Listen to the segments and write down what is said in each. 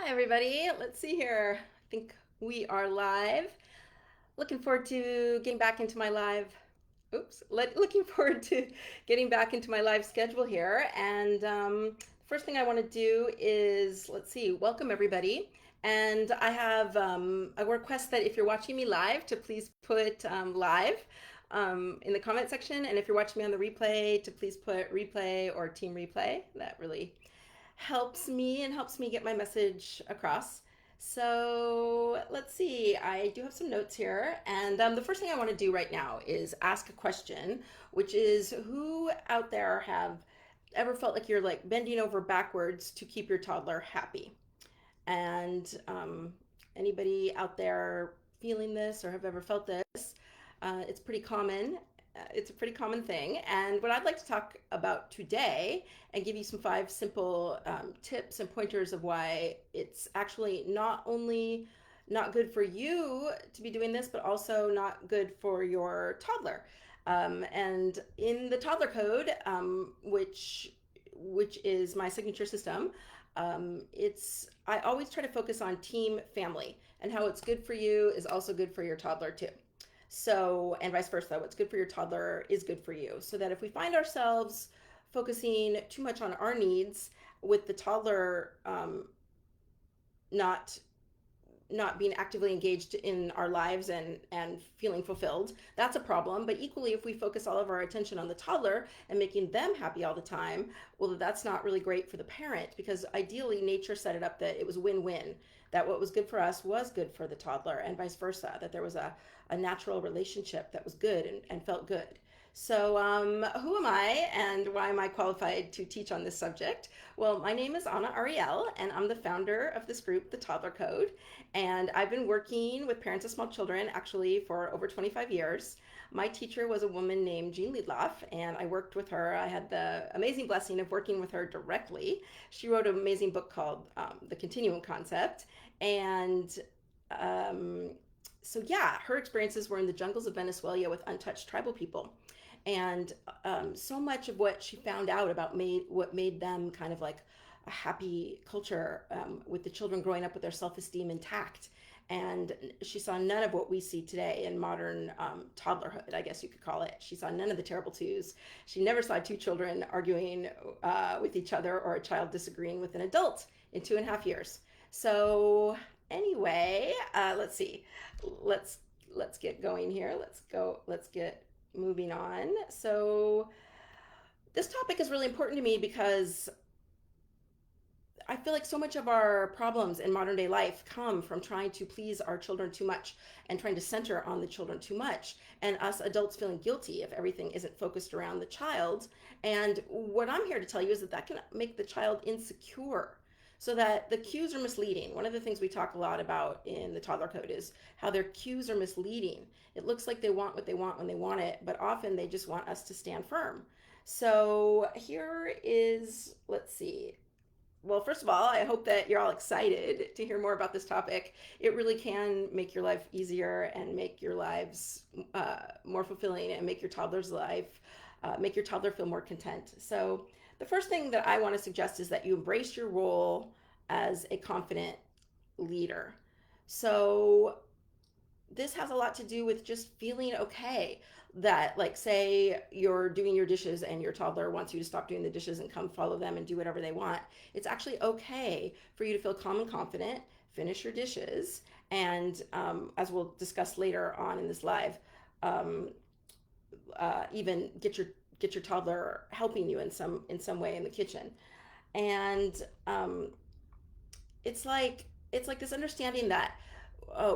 Hi, everybody. Let's see here. I think we are live. Looking forward to getting back into my live. Looking forward to getting back into my live schedule here. And first thing I want to do is, let's see, welcome everybody. And I have a request that if you're watching me live, to please put live in the comment section. And if you're watching me on the replay, to please put replay or team replay. That really helps me get my message across. So let's see, I do have some notes here. And the first thing I want to do right now is ask a question, which is who out there have ever felt like you're like bending over backwards to keep your toddler happy? And anybody out there feeling this or have ever felt this? It's pretty common. It's a pretty common thing. And what I'd like to talk about today and give you some 5 simple tips and pointers of why it's actually not only not good for you to be doing this, but also not good for your toddler. And in the Toddler Code, which is my signature system, it's I always try to focus on team family and how it's good for you is also good for your toddler too. So, and vice versa, what's good for your toddler is good for you. So that if we find ourselves focusing too much on our needs with the toddler not not being actively engaged in our lives and feeling fulfilled, that's a problem. But equally, if we focus all of our attention on the toddler and making them happy all the time, well, that's not really great for the parent, because ideally nature set it up that it was win-win, that what was good for us was good for the toddler and vice versa, that there was a natural relationship that was good and felt good. So, who am I and why am I qualified to teach on this subject? Well, my name is Anna Ariel, and I'm the founder of this group, the Toddler Code. And I've been working with parents of small children actually for over 25 years. My teacher was a woman named Jean Liedloff, and I worked with her. I had the amazing blessing of working with her directly. She wrote an amazing book called The Continuum Concept. And so, yeah, her experiences were in the jungles of Venezuela with untouched tribal people. And so much of what she found out about what made them kind of like a happy culture, with the children growing up with their self-esteem intact. And she saw none of what we see today in modern toddlerhood, I guess you could call it. She saw none of the terrible twos. She never saw 2 children arguing with each other or a child disagreeing with an adult in 2.5 years. So anyway, let's see. Let's let's get going here. Let's get moving on. So this topic is really important to me because I feel like so much of our problems in modern day life come from trying to please our children too much and trying to center on the children too much, and us adults feeling guilty if everything isn't focused around the child. And what I'm here to tell you is that that can make the child insecure. So that the cues are misleading. One of the things we talk a lot about in the Toddler Code is how their cues are misleading. It looks like they want what they want when they want it, but often they just want us to stand firm. So here is, let's see, well, first of all, I hope that you're all excited to hear more about this topic. It really can make your life easier and make your lives more fulfilling and make your toddler's life, make your toddler feel more content. So, the first thing that I want to suggest is that you embrace your role as a confident leader. So, this has a lot to do with just feeling okay that, like, say you're doing your dishes and your toddler wants you to stop doing the dishes and come follow them and do whatever they want. It's actually okay for you to feel calm and confident, finish your dishes, and as we'll discuss later on in this live, um, even get your toddler helping you in some way in the kitchen. And it's like this understanding that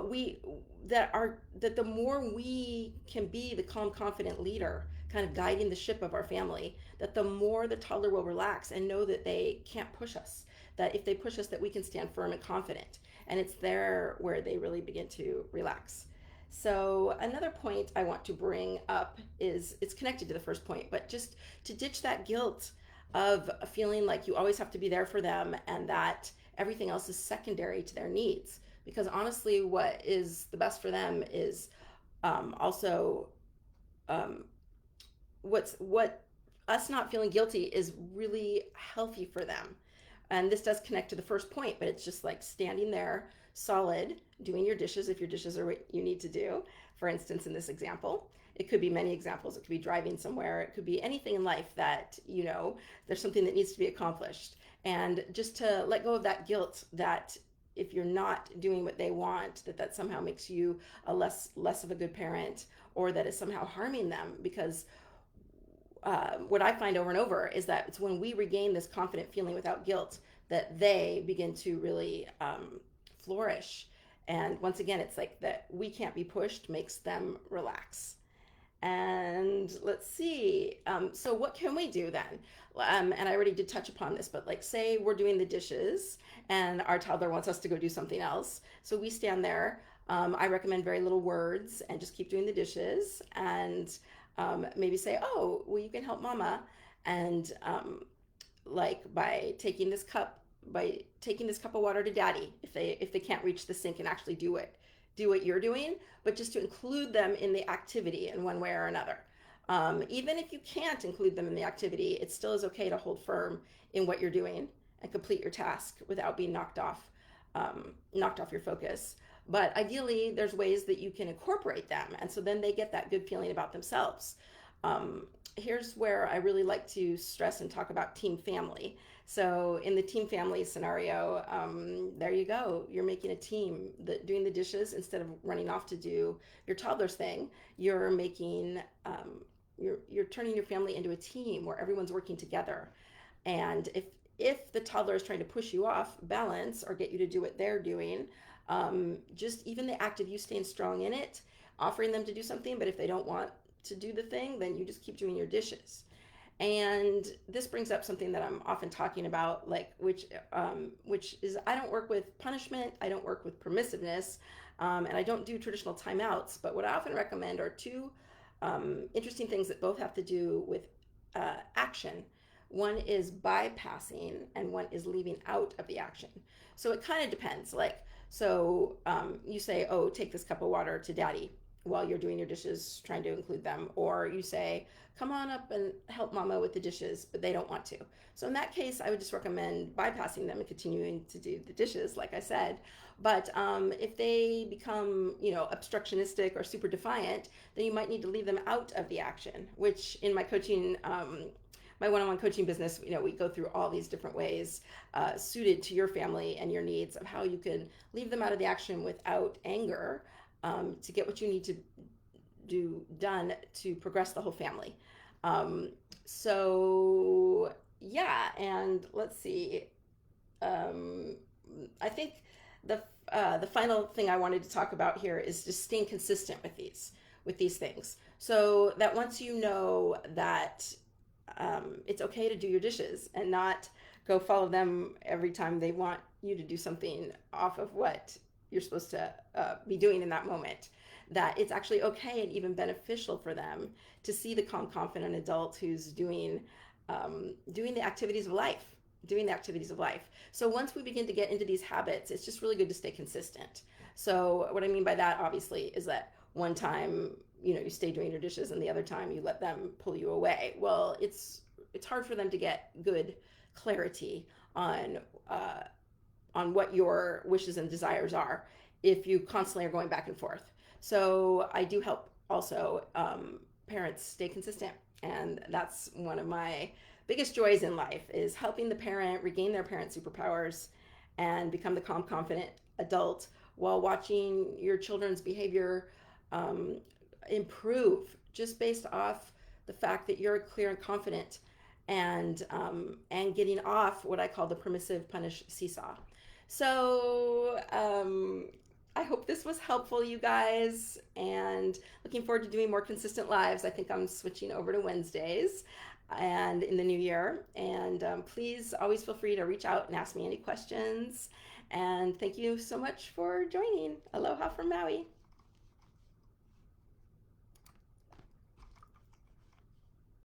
we that the more we can be the calm, confident leader, kind of guiding the ship of our family, that the more the toddler will relax and know that they can't push us. That if they push us, that we can stand firm and confident. And it's there where they really begin to relax. So another point I want to bring up is it's connected to the first point, but just to ditch that guilt of feeling like you always have to be there for them and that everything else is secondary to their needs, because honestly what is the best for them is also um, what us not feeling guilty is really healthy for them. And this does connect to the first point, but it's just like standing there solid, doing your dishes if your dishes are what you need to do. For instance, in this example, it could be many examples. It could be driving somewhere. It could be anything in life that, there's something that needs to be accomplished. And just to let go of that guilt that if you're not doing what they want, that somehow makes you a less of a good parent, or that is somehow harming them. Because what I find over and over is that it's when we regain this confident feeling without guilt that they begin to really flourish. And once again, it's like that we can't be pushed makes them relax. And let's see. So what can we do then? And I already did touch upon this, but like say we're doing the dishes and our toddler wants us to go do something else. So we stand there. I recommend very little words and just keep doing the dishes, and maybe say, oh, well, you can help mama. And like by taking this cup of water to daddy, if they can't reach the sink and actually do what you're doing, but just to include them in the activity in one way or another. Even if you can't include them in the activity, it still is okay to hold firm in what you're doing and complete your task without being knocked off your focus. But ideally, there's ways that you can incorporate them, and so then they get that good feeling about themselves. Here's where I really like to stress and talk about team family. So in the team family scenario, there you go. You're making a team doing the dishes instead of running off to do your toddler's thing. You're making, you're turning your family into a team where everyone's working together. And if the toddler is trying to push you off balance or get you to do what they're doing, just even the act of you staying strong in it, offering them to do something, but if they don't want to do the thing, then you just keep doing your dishes. And this brings up something that I'm often talking about, like which is I don't work with punishment, I don't work with permissiveness, and I don't do traditional timeouts. But what I often recommend are two interesting things that both have to do with action. One is bypassing, and one is leaving out of the action. So it kind of depends. So you say, oh, take this cup of water to daddy while you're doing your dishes, trying to include them. Or you say, come on up and help mama with the dishes, but they don't want to. So in that case, I would just recommend bypassing them and continuing to do the dishes, like I said. But if they become, obstructionistic or super defiant, then you might need to leave them out of the action, which in my coaching, my one-on-one coaching business, we go through all these different ways suited to your family and your needs of how you can leave them out of the action without anger, to get what you need to do done to progress the whole family. So yeah, and let's see. I think the final thing I wanted to talk about here is just staying consistent with these things. So that once you know that it's okay to do your dishes and not go follow them every time they want you to do something off of what you're supposed to be doing in that moment, that it's actually okay and even beneficial for them to see the calm, confident adult who's doing the activities of life. So once we begin to get into these habits, it's just really good to stay consistent. So what I mean by that, obviously, is that one time, you stay doing your dishes and the other time you let them pull you away. Well, it's hard for them to get good clarity on what your wishes and desires are if you constantly are going back and forth. So I do help also parents stay consistent, and that's one of my biggest joys in life, is helping the parent regain their parent superpowers and become the calm, confident adult while watching your children's behavior improve, just based off the fact that you're clear and confident, and getting off what I call the permissive punish seesaw. So I hope this was helpful, you guys, and looking forward to doing more consistent lives. I think I'm switching over to Wednesdays and in the new year. And please always feel free to reach out and ask me any questions. And thank you so much for joining. Aloha from Maui.